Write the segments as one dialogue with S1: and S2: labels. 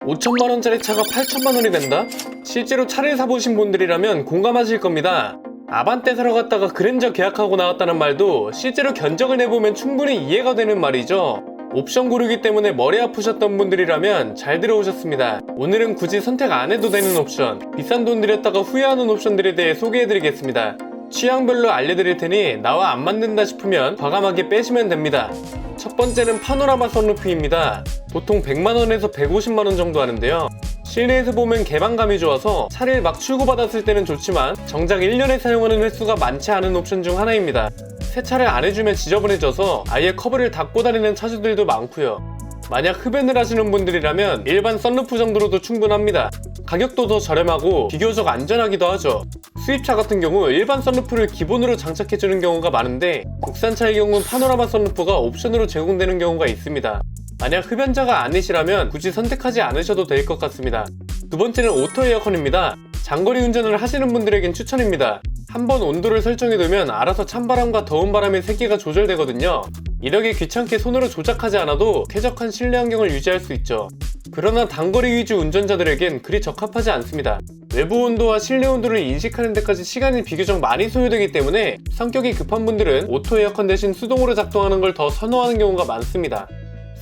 S1: 5천만원짜리 차가 8천만원이 된다? 실제로 차를 사보신 분들이라면 공감하실 겁니다. 아반떼 사러 갔다가 그랜저 계약하고 나왔다는 말도 실제로 견적을 내보면 충분히 이해가 되는 말이죠. 옵션 고르기 때문에 머리 아프셨던 분들이라면 잘 들어오셨습니다. 오늘은 굳이 선택 안 해도 되는 옵션, 비싼 돈 들였다가 후회하는 옵션들에 대해 소개해드리겠습니다. 취향별로 알려드릴 테니 나와 안 맞는다 싶으면 과감하게 빼시면 됩니다. 첫 번째는 파노라마 선루프입니다. 보통 100만원에서 150만원 정도 하는데요. 실내에서 보면 개방감이 좋아서 차를 막 출고받았을 때는 좋지만 정작 1년에 사용하는 횟수가 많지 않은 옵션 중 하나입니다. 세차를 안 해주면 지저분해져서 아예 커버를 닫고 다니는 차주들도 많고요. 만약 흡연을 하시는 분들이라면 일반 썬루프 정도로도 충분합니다. 가격도 더 저렴하고 비교적 안전하기도 하죠. 수입차 같은 경우 일반 썬루프를 기본으로 장착해주는 경우가 많은데 국산차의 경우는 파노라마 썬루프가 옵션으로 제공되는 경우가 있습니다. 만약 흡연자가 아니시라면 굳이 선택하지 않으셔도 될 것 같습니다. 두 번째는 오토 에어컨입니다. 장거리 운전을 하시는 분들에겐 추천입니다. 한번 온도를 설정해두면 알아서 찬바람과 더운 바람의 세기가 조절되거든요. 이렇게 귀찮게 손으로 조작하지 않아도 쾌적한 실내 환경을 유지할 수 있죠. 그러나 단거리 위주 운전자들에겐 그리 적합하지 않습니다. 외부 온도와 실내 온도를 인식하는 데까지 시간이 비교적 많이 소요되기 때문에 성격이 급한 분들은 오토 에어컨 대신 수동으로 작동하는 걸 더 선호하는 경우가 많습니다.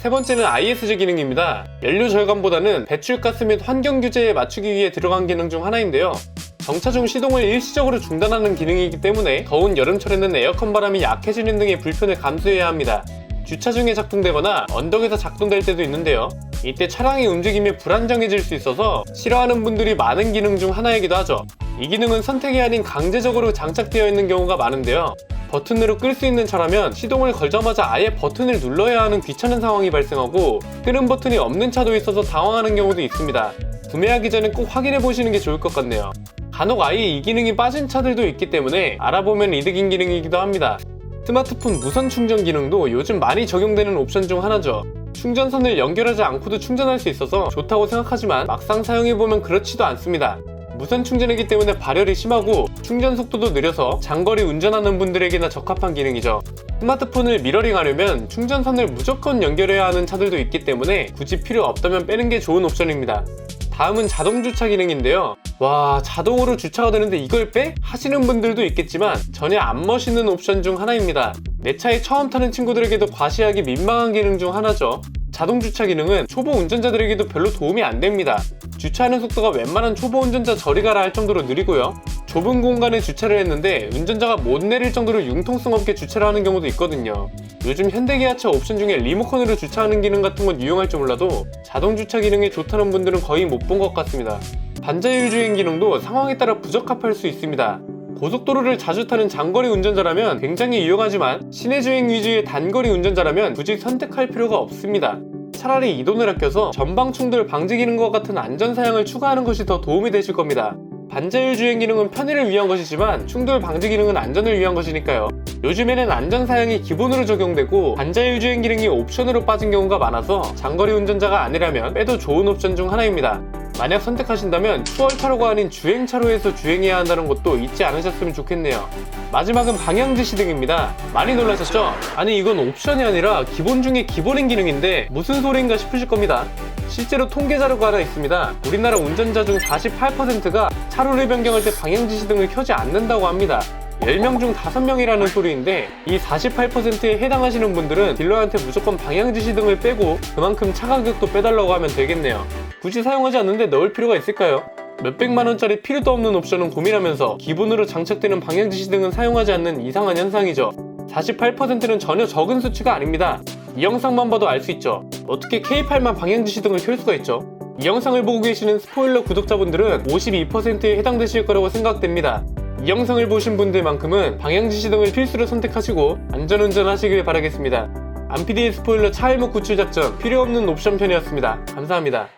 S1: 세 번째는 ISG 기능입니다. 연료 절감보다는 배출가스 및 환경 규제에 맞추기 위해 들어간 기능 중 하나인데요. 정차 중 시동을 일시적으로 중단하는 기능이기 때문에 더운 여름철에는 에어컨 바람이 약해지는 등의 불편을 감수해야 합니다. 주차 중에 작동되거나 언덕에서 작동될 때도 있는데요. 이때 차량이 움직임이 불안정해질 수 있어서 싫어하는 분들이 많은 기능 중 하나이기도 하죠. 이 기능은 선택이 아닌 강제적으로 장착되어 있는 경우가 많은데요. 버튼으로 끌 수 있는 차라면 시동을 걸자마자 아예 버튼을 눌러야 하는 귀찮은 상황이 발생하고 끄는 버튼이 없는 차도 있어서 당황하는 경우도 있습니다. 구매하기 전에 꼭 확인해 보시는 게 좋을 것 같네요. 간혹 아예 이 기능이 빠진 차들도 있기 때문에 알아보면 이득인 기능이기도 합니다. 스마트폰 무선 충전 기능도 요즘 많이 적용되는 옵션 중 하나죠. 충전선을 연결하지 않고도 충전할 수 있어서 좋다고 생각하지만 막상 사용해보면 그렇지도 않습니다. 무선 충전이기 때문에 발열이 심하고 충전 속도도 느려서 장거리 운전하는 분들에게나 적합한 기능이죠. 스마트폰을 미러링하려면 충전선을 무조건 연결해야 하는 차들도 있기 때문에 굳이 필요 없다면 빼는 게 좋은 옵션입니다. 다음은 자동 주차 기능인데요. 와, 자동으로 주차가 되는데 이걸 빼? 하시는 분들도 있겠지만 전혀 안 멋있는 옵션 중 하나입니다. 내 차에 처음 타는 친구들에게도 과시하기 민망한 기능 중 하나죠. 자동 주차 기능은 초보 운전자들에게도 별로 도움이 안 됩니다. 주차하는 속도가 웬만한 초보 운전자 저리 가라 할 정도로 느리고요. 좁은 공간에 주차를 했는데 운전자가 못 내릴 정도로 융통성 없게 주차를 하는 경우도 있거든요. 요즘 현대기아차 옵션 중에 리모컨으로 주차하는 기능 같은 건 유용할 줄 몰라도 자동 주차 기능이 좋다는 분들은 거의 못 본 것 같습니다. 반자율 주행 기능도 상황에 따라 부적합할 수 있습니다. 고속도로를 자주 타는 장거리 운전자라면 굉장히 유용하지만 시내 주행 위주의 단거리 운전자라면 굳이 선택할 필요가 없습니다. 차라리 이 돈을 아껴서 전방 충돌 방지 기능과 같은 안전 사양을 추가하는 것이 더 도움이 되실 겁니다. 반자율 주행 기능은 편의를 위한 것이지만 충돌 방지 기능은 안전을 위한 것이니까요. 요즘에는 안전 사양이 기본으로 적용되고 반자율 주행 기능이 옵션으로 빠진 경우가 많아서 장거리 운전자가 아니라면 빼도 좋은 옵션 중 하나입니다. 만약 선택하신다면 추월차로가 아닌 주행차로에서 주행해야 한다는 것도 잊지 않으셨으면 좋겠네요. 마지막은 방향지시 등입니다. 많이 놀라셨죠? 아니 이건 옵션이 아니라 기본 중에 기본인 기능인데 무슨 소리인가 싶으실 겁니다. 실제로 통계 자료가 하나 있습니다. 우리나라 운전자 중 48%가 차로를 변경할 때 방향지시 등을 켜지 않는다고 합니다. 10명 중 5명이라는 소리인데 이 48%에 해당하시는 분들은 딜러한테 무조건 방향지시 등을 빼고 그만큼 차 가격도 빼달라고 하면 되겠네요. 굳이 사용하지 않는데 넣을 필요가 있을까요? 몇백만원짜리 필요도 없는 옵션은 고민하면서 기본으로 장착되는 방향지시 등은 사용하지 않는 이상한 현상이죠. 48%는 전혀 적은 수치가 아닙니다. 이 영상만 봐도 알 수 있죠. 어떻게 K8만 방향지시 등을 켤 수가 있죠? 이 영상을 보고 계시는 스포일러 구독자분들은 52%에 해당되실 거라고 생각됩니다. 이 영상을 보신 분들만큼은 방향지시 등을 필수로 선택하시고 안전운전 하시길 바라겠습니다. 안PD의 스포일러 차일목 구출 작전 필요 없는 옵션 편이었습니다. 감사합니다.